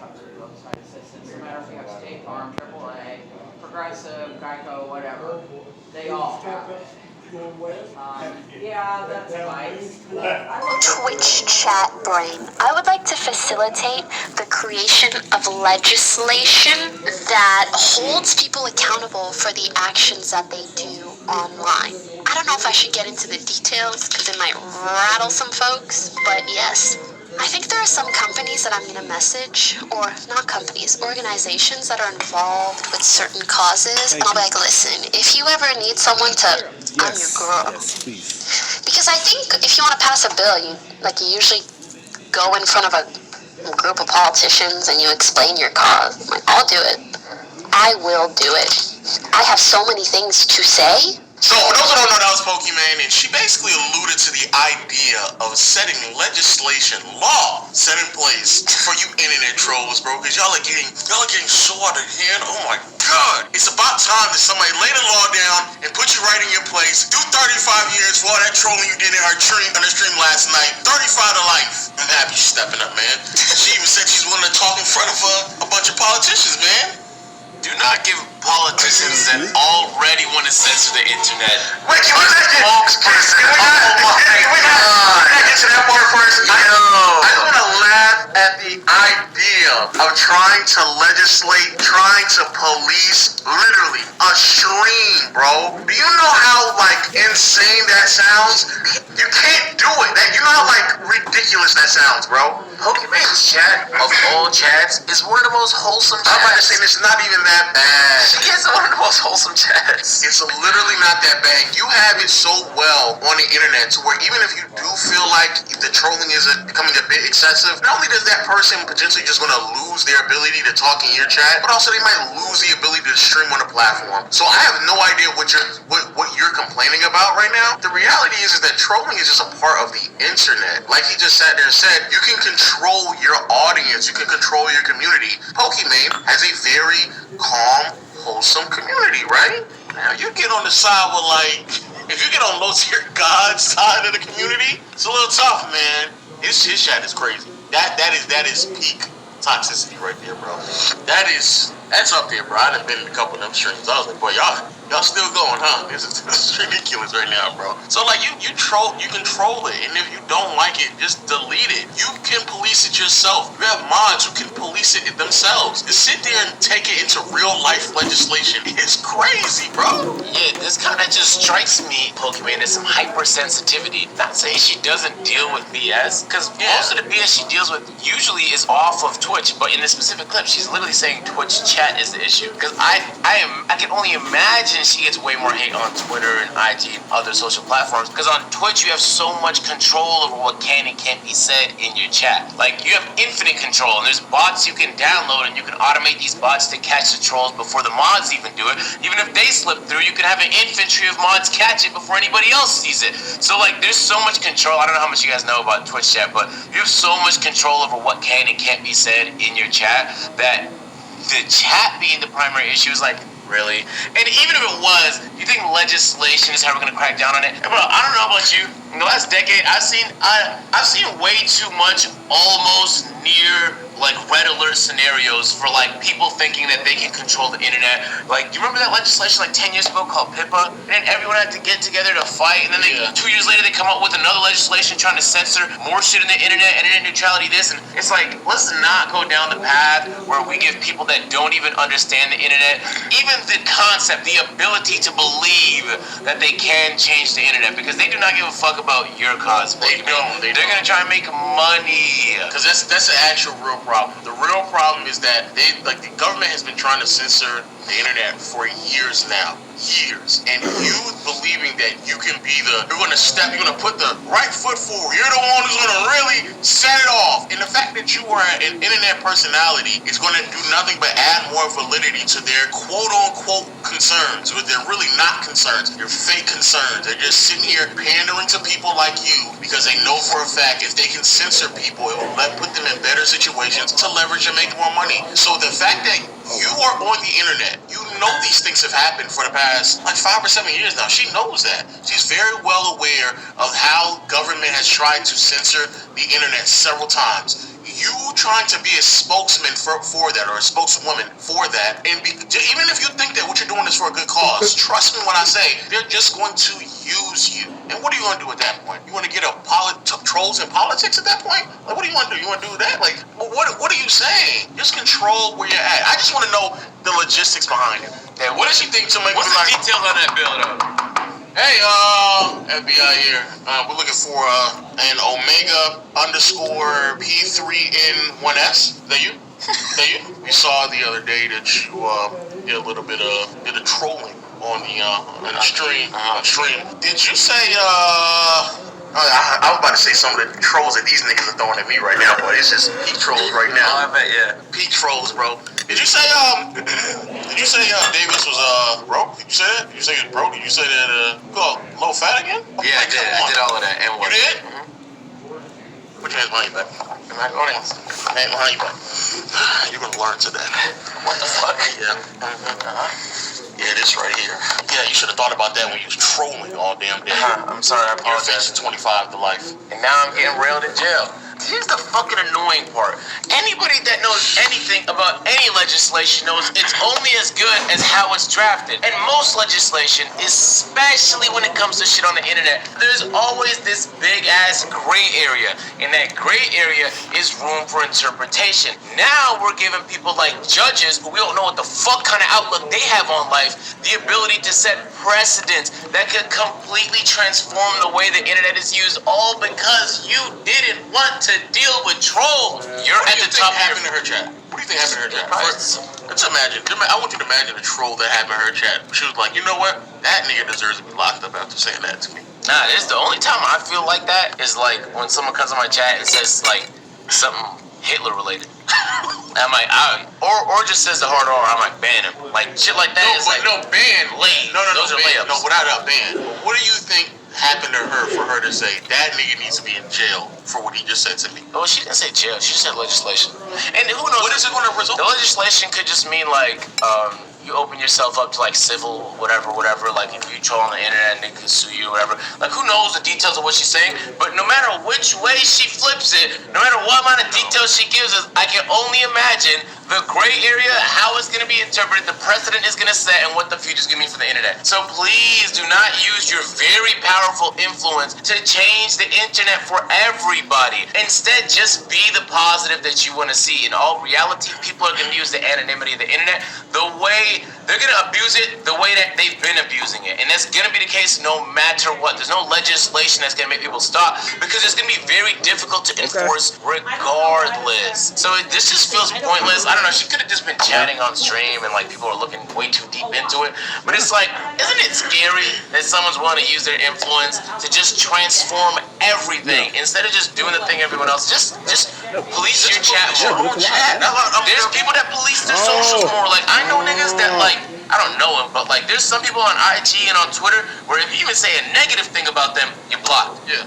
comes with roadside assistance. No matter if you have State Farm, AAA, Progressive, Geico, whatever, they all have it. Yeah, that's Twitch chat brain. I would like to facilitate the creation of legislation that holds people accountable for the actions that they do online. I don't know if I should get into the details because it might rattle some folks, but yes. I think there are some companies that I'm going to message, or not companies, organizations that are involved with certain causes, and I'll be like, listen, if you ever need someone to, I'm your girl. Yes, please. Because I think if you want to pass a bill, you usually go in front of a group of politicians and you explain your cause. I'm like, I'll do it. I will do it. I have so many things to say. So, for those who don't know, that was Pokimane, and she basically alluded to the idea of setting legislation, law, set in place for you internet trolls, bro, because y'all are getting so out of hand. Oh my God. It's about time that somebody lay the law down and put you right in your place. Do 35 years for all that trolling you did in her stream last night. 35 to life. I'm happy she's stepping up, man. She even said she's willing to talk in front of a bunch of politicians, man. Do not give politicians that already want to censor the internet. Wait, can we not get not get to that part first? I want to laugh at the idea of trying to legislate, trying to police, literally, a stream, bro. Do you know how, insane that sounds? You can't do it. You know how, ridiculous that sounds, bro? Pokimane's chat of all chats is one of the most wholesome chats. I'm about to say it's not even that bad. She gets one of the most wholesome chats. It's literally not that bad. You have it so well on the internet to where even if you do feel like the trolling is becoming a bit excessive, not only does that person potentially just going to lose their ability to talk in your chat, but also they might lose the ability to stream on the platform. So I have no idea what you're complaining about right now. The reality is that trolling is just a part of the internet. Like he just sat there and said, you can control your audience, you can control your community. Pokimane has a very calm, wholesome community, right? Now you get on the side with if you get on low tier God's side of the community, it's a little tough, man. His chat is crazy. That is peak toxicity right there, bro. That's up there, bro. I done been in a couple of them streams. I was like, boy, y'all still going, huh? This is ridiculous right now, bro. So you control it, and if you don't like it, just delete it. You can police it yourself. You have mods who can police it themselves. To sit there and take it into real life legislation is crazy, bro. Yeah, this kind of just strikes me, Pokimane, as some hypersensitivity. Not saying she doesn't deal with BS, because most of the BS she deals with usually is off of Twitch, but in this specific clip, she's literally saying Twitch chat is the issue. Because I can only imagine she gets way more hate on Twitter and IG and other social platforms, because on Twitch you have so much control over what can and can't be said in your chat. You have infinite control, and there's bots you can download, and you can automate these bots to catch the trolls before the mods even do it. Even if they slip through, you can have an infantry of mods catch it before anybody else sees it. So there's so much control. I don't know how much you guys know about Twitch chat, but you have so much control over what can and can't be said in your chat that the chat being the primary issue is really? And even if it was, you think legislation is how we're gonna crack down on it? And bro, I don't know about you. In the last decade, I've seen way too much almost near red alert scenarios for people thinking that they can control the internet. Do you remember that legislation 10 years ago called PIPA? And everyone had to get together to fight, and then 2 years later they come up with another legislation trying to censor more shit in the internet, internet neutrality this, and it's let's not go down the path where we give people that don't even understand the internet even the concept, the ability to believe that they can change the internet, because they do not give a fuck about your cause. They're They're gonna try and make money. Because that's an actual real problem. The real problem is that the government has been trying to censor the internet for years now. Years. And you believing that you can be you're gonna put the right foot forward. You're the one who's gonna really set it off. And the fact that you are an internet personality is gonna do nothing but add more validity to their quote unquote concerns, but they're really not concerns. They're fake concerns. They're just sitting here pandering to people like you because they know for a fact if they can censor people, it will put them in better situations to leverage and make more money. So the fact that you are on the internet, you know these things have happened for the past 5 or 7 years now. She knows that. She's very well aware of how government has tried to censor the internet several times. you trying to be a spokesman for that, or a spokeswoman for that, and even if you think that what you're doing is for a good cause, trust me when I say they're just going to use you. And what are you going to do at that point? You want to get trolls in politics at that point? Like, what do you want to do? You want to do that? Like, what are you saying? Just control where you're at. I just want to know the logistics behind it. Yeah, What does she think to make? What's the details on that bill, though? Hey, FBI here. We're looking for an Omega _ P3N1S. Is that you? We saw the other day that you did a little bit of trolling on the stream. Did you say I was about to say some of the trolls that these niggas are throwing at me right now, but it's just peak trolls right now. Oh, I bet, yeah. Peak trolls, bro. Did you say Davis was broke? Did you say that? Did you say he was broke? Did you say that low fat again? Yeah, I did. I did all of that. And You what? did? Mm-hmm. Put your hands behind your back. Am I going in? Hands behind your back. You're gonna learn today. What the fuck? Yeah. Yeah, this right here. Yeah, you should have thought about that when you was trolling all damn day. I'm sorry, I You're apologize. facing 25 to life. And now I'm getting railed in jail. Here's the fucking annoying part. Anybody that knows anything about any legislation knows it's only as good as how it's drafted. And most legislation, especially when it comes to shit on the internet, there's always this big ass gray area. And that gray area is room for interpretation. Now we're giving people like judges, who we don't know what the fuck kind of outlook they have on life, the ability to set precedents that could completely transform the way the internet is used, all because you didn't want to deal with trolls. You're What at do you the think top of happened your... to her chat? What do you think happened to her chat? Right. Let's imagine. I want you to imagine a troll that happened to her chat. She was like, you know what? That nigga deserves to be locked up after saying that to me. Nah, it's the only time I feel like that is like when someone comes on my chat and says like something Hitler related. I'm like, or just says the hard R, I'm like, ban him. Like shit like that is like ban. lame. No, Those are ban. layups. No, without a ban. What do you think happened to her for her to say that nigga needs to be in jail for what he just said to me? Oh, she didn't say jail. She just said legislation. And who knows? What is it going to result? The legislation could just mean like you open yourself up to like civil whatever. Like if you troll on the internet, they can sue you or whatever. Like who knows the details of what she's saying? But no matter which way she flips it, no matter what amount of details she gives us, I can only imagine the gray area, how it's going to be interpreted, the precedent is going to set, and what the future is going to mean for the internet. So please do not use your very powerful influence to change the internet for everybody. Instead, just be the positive that you want to see. In all reality, people are going to use the anonymity of the internet the way they're going to abuse it, the way that they've been abusing it. And that's going to be the case no matter what. There's no legislation that's going to make people stop, because it's going to be very difficult to enforce regardless. So this just feels pointless. I don't know, she could have just been chatting on stream and like people are looking way too deep into it. But it's like, isn't it scary that someone's willing to use their influence to just transform everything instead of just doing the thing everyone else? Just police your chat more. There's people that police their socials more. Like I know niggas that like, I don't know them, but like there's some people on IG and on Twitter where if you even say a negative thing about them, you're blocked. Yeah.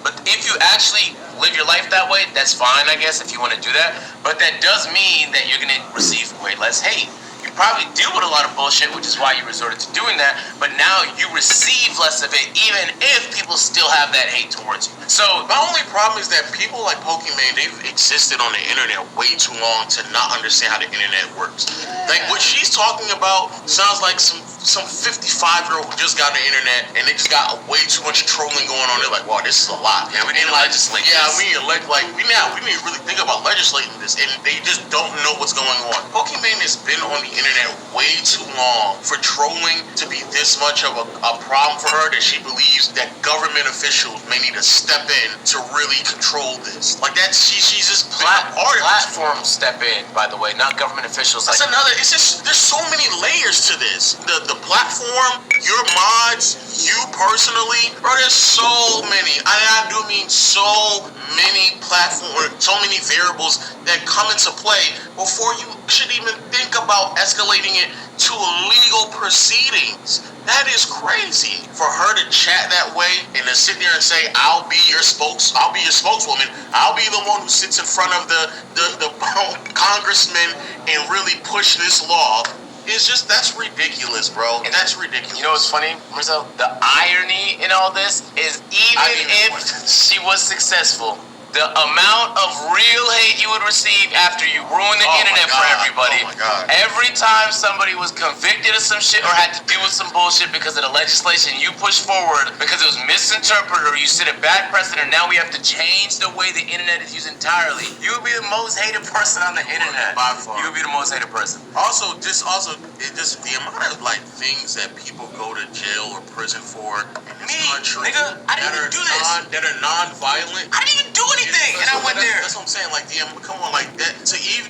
But if you actually live your life that way, that's fine, I guess, if you want to do that. But that does mean that you're going to receive way less hate. You probably deal with a lot of bullshit, which is why you resorted to doing that. But now you receive less of it, even if people still have that hate towards you. So my only problem is that people like Pokimane, they've existed on the internet way too long to not understand how the internet works. Like what she's talking about sounds like some 55-year-old who just got on the internet and they just got way too much trolling going on. They're like, wow, this is a lot. Yeah, we need to legislate this. Yeah, we need to really think about legislating this, and they just don't know what's going on. Pokimane has been on the internet way too long for trolling to be this much of a problem for her that she believes that government officials may need to step in to really control this. Like that, she's just been a part of this. Platforms step in, by the way, not government officials. That's another. It's just there's so many layers to this. The platform, your mods, you personally, bro. There's so many. I do mean so many platforms, so many variables that come into play before you should even think about escalating it to legal proceedings. That is crazy. For her to chat that way and to sit there and say, I'll be your spokeswoman, I'll be the one who sits in front of the congressman and really push this law. It's just, that's ridiculous, bro. And that's ridiculous. You know what's funny, Marcel? The irony in all this is even if she was successful, the amount of real hate you would receive after you ruin the internet for everybody. Oh my God. Every time somebody was convicted of some shit or had to deal with some bullshit because of the legislation you pushed forward because it was misinterpreted or you set a bad precedent, now we have to change the way the internet is used entirely. You would be the most hated person on the internet. By far. You would be the most hated person. Also, the amount of like things that people go to jail or prison for in this country nigga, I didn't even do this. that are non-violent. I didn't even do anything, and I went there. That's what I'm saying. Like, damn, come on, like that.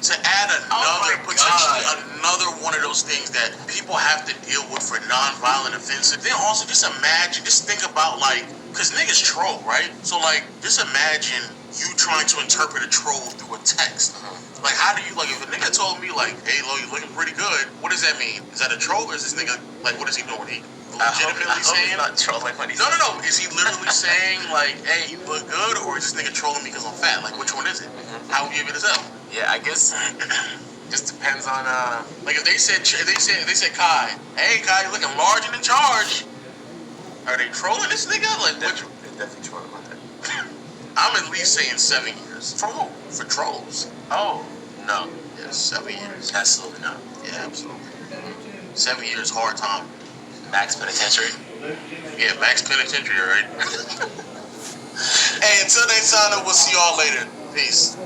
To add another potentially another one of those things that people have to deal with for non-violent offenses. Then also just think about like, cause niggas troll, right? So like, just imagine you trying to interpret a troll through a text. Like, how do you, like, if a nigga told me, like, hey, Lo, you're looking pretty good, what does that mean? Is that a troll, or is this nigga, like, what is he doing? He legitimately saying? Not trolling when he's No. Is he literally saying, like, hey, you look good, or is this nigga trolling me because I'm fat? Like, which one is it? How would you give it a tell? Yeah, I guess just depends on Like, if they said Kai, hey, Kai, you're looking large and in charge. Are they trolling this nigga? Like, which? They're definitely trolling about that. I'm at least saying 7 years. For who? For trolls. Oh, no. Yeah, 7 years. Absolutely not. Yeah, absolutely. 7 years, hard time. Max Penitentiary. Yeah, Max Penitentiary, right? Hey, until next time, we'll see y'all later. Peace.